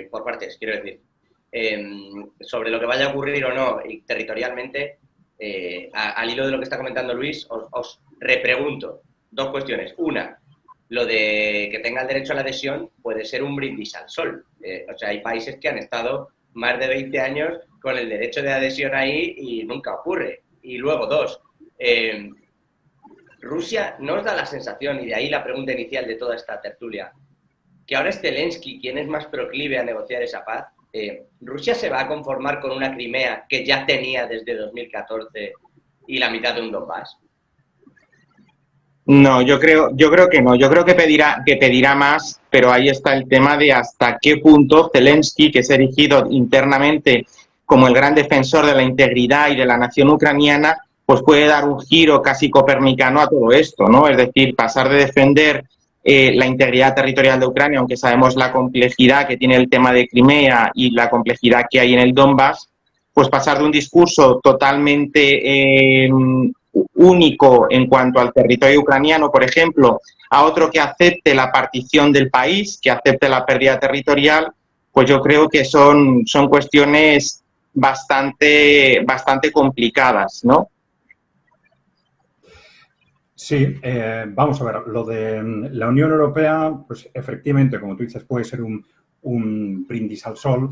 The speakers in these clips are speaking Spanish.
Por partes, quiero decir. Sobre lo que vaya a ocurrir o no y territorialmente, al hilo de lo que está comentando Luis, os repregunto dos cuestiones. Una, lo de que tenga el derecho a la adhesión puede ser un brindis al sol. O sea, hay países que han estado más de 20 años con el derecho de adhesión ahí y nunca ocurre. Y luego, dos, Rusia nos da la sensación, y de ahí la pregunta inicial de toda esta tertulia, que ahora es Zelensky quien es más proclive a negociar esa paz. ¿Rusia se va a conformar con una Crimea que ya tenía desde 2014 y la mitad de un Donbass? No, yo creo que no. Yo creo que pedirá más, pero ahí está el tema de hasta qué punto Zelensky, que se ha erigido internamente como el gran defensor de la integridad y de la nación ucraniana, pues puede dar un giro casi copernicano a todo esto, ¿no? Es decir, pasar de defender la integridad territorial de Ucrania, aunque sabemos la complejidad que tiene el tema de Crimea y la complejidad que hay en el Donbass, pues pasar de un discurso totalmente único en cuanto al territorio ucraniano, por ejemplo, a otro que acepte la partición del país, que acepte la pérdida territorial, pues yo creo que son cuestiones bastante complicadas, ¿no? Sí, vamos a ver, lo de la Unión Europea, pues efectivamente, como tú dices, puede ser un brindis al sol,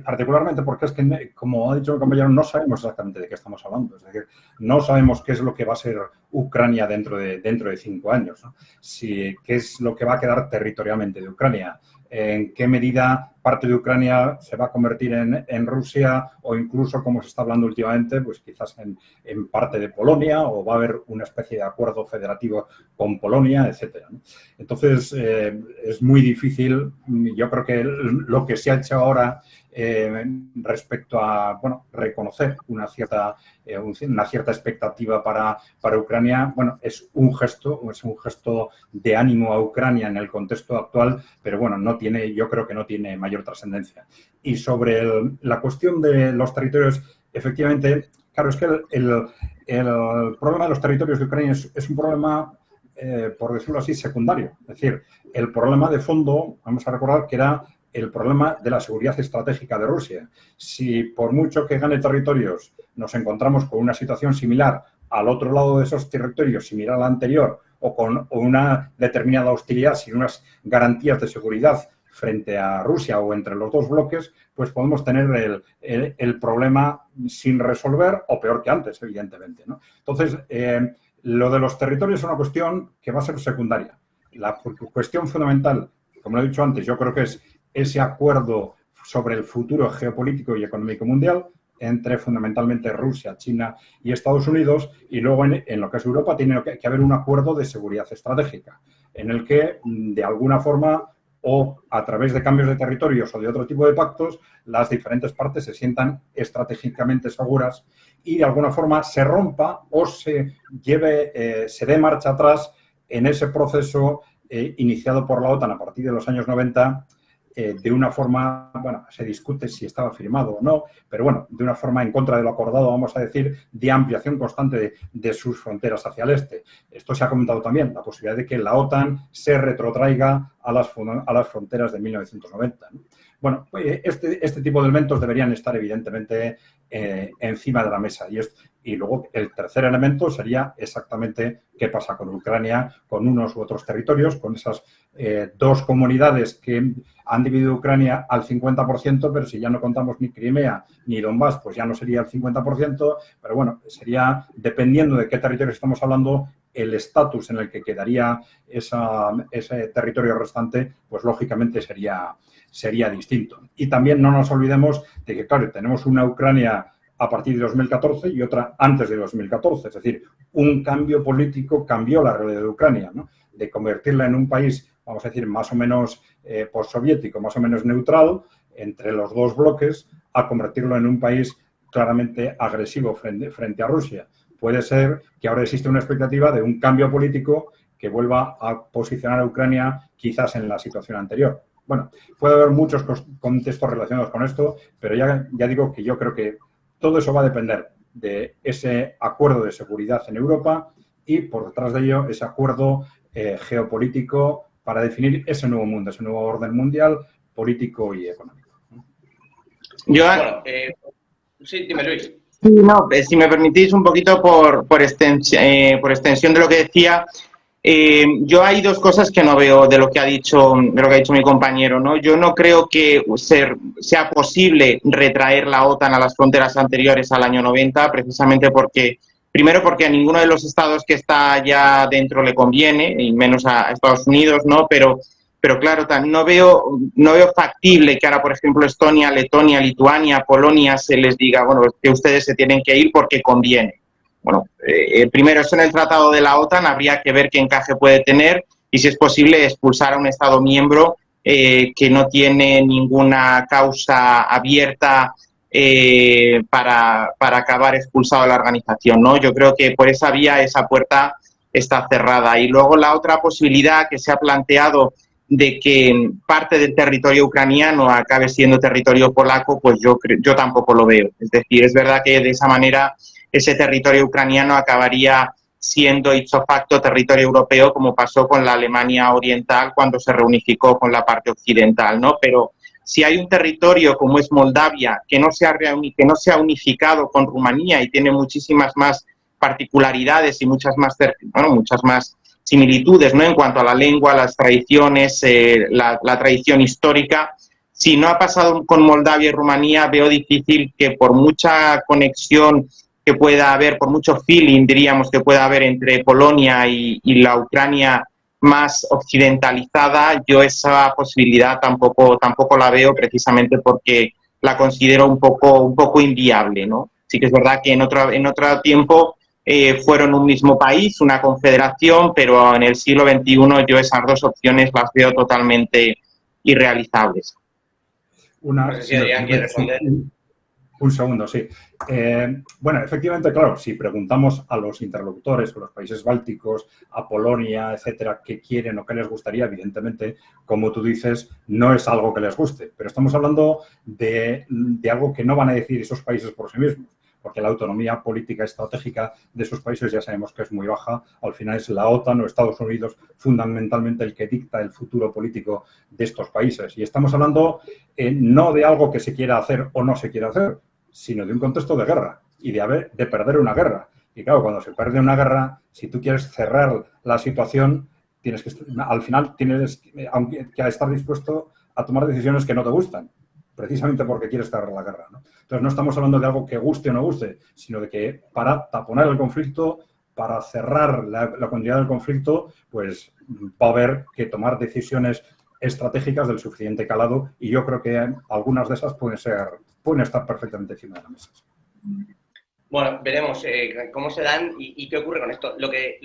particularmente porque es que, como ha dicho el compañero, no sabemos exactamente de qué estamos hablando. Es decir, no sabemos qué es lo que va a ser Ucrania dentro de 5 años, ¿no? Qué es lo que va a quedar territorialmente de Ucrania. En qué medida parte de Ucrania se va a convertir en Rusia o incluso, como se está hablando últimamente, pues quizás en parte de Polonia, o va a haber una especie de acuerdo federativo con Polonia, etcétera, ¿no? Entonces, es muy difícil. Yo creo que lo que se ha hecho ahora respecto a, bueno, reconocer una cierta expectativa para Ucrania, bueno, es un gesto de ánimo a Ucrania en el contexto actual, pero bueno, yo creo que no tiene mayor trascendencia. Y sobre la cuestión de los territorios, efectivamente, claro, es que el problema de los territorios de Ucrania es un problema, por decirlo así, secundario. Es decir, el problema de fondo, vamos a recordar que era el problema de la seguridad estratégica de Rusia. Si por mucho que gane territorios nos encontramos con una situación similar al otro lado de esos territorios, similar a la anterior, o con una determinada hostilidad sin unas garantías de seguridad frente a Rusia o entre los dos bloques, pues podemos tener el problema sin resolver o peor que antes, evidentemente, ¿no? Entonces, lo de los territorios es una cuestión que va a ser secundaria. La cuestión fundamental, como lo he dicho antes, yo creo que es ese acuerdo sobre el futuro geopolítico y económico mundial entre fundamentalmente Rusia, China y Estados Unidos, y luego en lo que es Europa tiene que haber un acuerdo de seguridad estratégica en el que, de alguna forma, o a través de cambios de territorios o de otro tipo de pactos, las diferentes partes se sientan estratégicamente seguras y de alguna forma se rompa o se dé marcha atrás en ese proceso iniciado por la OTAN a partir de los años 90, de una forma, bueno, se discute si estaba firmado o no, pero bueno, de una forma en contra de lo acordado, vamos a decir, de ampliación constante de sus fronteras hacia el este. Esto se ha comentado también, la posibilidad de que la OTAN se retrotraiga a las fronteras de 1990, ¿no? Bueno, este tipo de elementos deberían estar evidentemente encima de la mesa. Y luego el tercer elemento sería exactamente qué pasa con Ucrania, con unos u otros territorios, con esas dos comunidades que han dividido Ucrania al 50%, pero si ya no contamos ni Crimea ni Donbass, pues ya no sería el 50%, pero bueno, sería, dependiendo de qué territorio estamos hablando, el estatus en el que quedaría ese territorio restante, pues lógicamente sería distinto. Y también no nos olvidemos de que, claro, tenemos una Ucrania a partir de 2014 y otra antes de 2014. Es decir, un cambio político cambió la realidad de Ucrania, ¿no? De convertirla en un país, vamos a decir, más o menos postsoviético, más o menos neutral entre los dos bloques, a convertirlo en un país claramente agresivo frente a Rusia. Puede ser que ahora existe una expectativa de un cambio político que vuelva a posicionar a Ucrania quizás en la situación anterior. Bueno, puede haber muchos contextos relacionados con esto, pero ya digo que yo creo que todo eso va a depender de ese acuerdo de seguridad en Europa y, por detrás de ello, ese acuerdo geopolítico para definir ese nuevo mundo, ese nuevo orden mundial, político y económico. Yo, Bueno, sí, dime, Luis. sí, no, si me permitís un poquito por extensión de lo que decía, yo hay dos cosas que no veo de lo que ha dicho mi compañero, ¿no? Yo no creo que sea posible retraer la OTAN a las fronteras anteriores al año 90, precisamente primero porque a ninguno de los estados que está ya dentro le conviene, y menos a Estados Unidos, ¿no? Pero claro, no veo factible que ahora, por ejemplo, Estonia, Letonia, Lituania, Polonia se les diga, bueno, que ustedes se tienen que ir porque conviene. Bueno, primero, eso en el tratado de la OTAN habría que ver qué encaje puede tener y si es posible expulsar a un Estado miembro que no tiene ninguna causa abierta para acabar expulsado de la organización, ¿no? Yo creo que por esa vía esa puerta está cerrada. Y luego la otra posibilidad que se ha planteado de que parte del territorio ucraniano acabe siendo territorio polaco, pues yo tampoco lo veo. Es decir, es verdad que de esa manera ese territorio ucraniano acabaría siendo ipso facto territorio europeo, como pasó con la Alemania Oriental cuando se reunificó con la parte occidental, ¿no? Pero si hay un territorio como es Moldavia, que no se ha unificado con Rumanía y tiene muchísimas más particularidades y muchas más similitudes, ¿no? En cuanto a la lengua, las tradiciones, la tradición histórica. Si no ha pasado con Moldavia y Rumanía, veo difícil que por mucha conexión que pueda haber, por mucho feeling, diríamos, que pueda haber entre Polonia y la Ucrania más occidentalizada, yo esa posibilidad tampoco la veo, precisamente porque la considero un poco inviable, ¿no? Sí que es verdad que en otro tiempo fueron un mismo país, una confederación, pero en el siglo XXI yo esas dos opciones las veo totalmente irrealizables. No sé si Adrián quiere responder. Un segundo, sí. Bueno, efectivamente, claro, si preguntamos a los interlocutores, a los países bálticos, a Polonia, etcétera, qué quieren o qué les gustaría, evidentemente, como tú dices, no es algo que les guste, pero estamos hablando de algo que no van a decir esos países por sí mismos, porque la autonomía política estratégica de esos países ya sabemos que es muy baja. Al final es la OTAN o Estados Unidos fundamentalmente el que dicta el futuro político de estos países. Y estamos hablando no de algo que se quiera hacer o no se quiera hacer, sino de un contexto de guerra y de perder una guerra. Y claro, cuando se pierde una guerra, si tú quieres cerrar la situación, al final tienes que estar dispuesto a tomar decisiones que no te gustan, precisamente porque quieres cerrar la guerra, ¿no? Entonces, no estamos hablando de algo que guste o no guste, sino de que para taponar el conflicto, para cerrar la continuidad del conflicto, pues va a haber que tomar decisiones estratégicas del suficiente calado y yo creo que algunas de esas pueden estar perfectamente encima de la mesa. Bueno, veremos cómo se dan y qué ocurre con esto. Lo que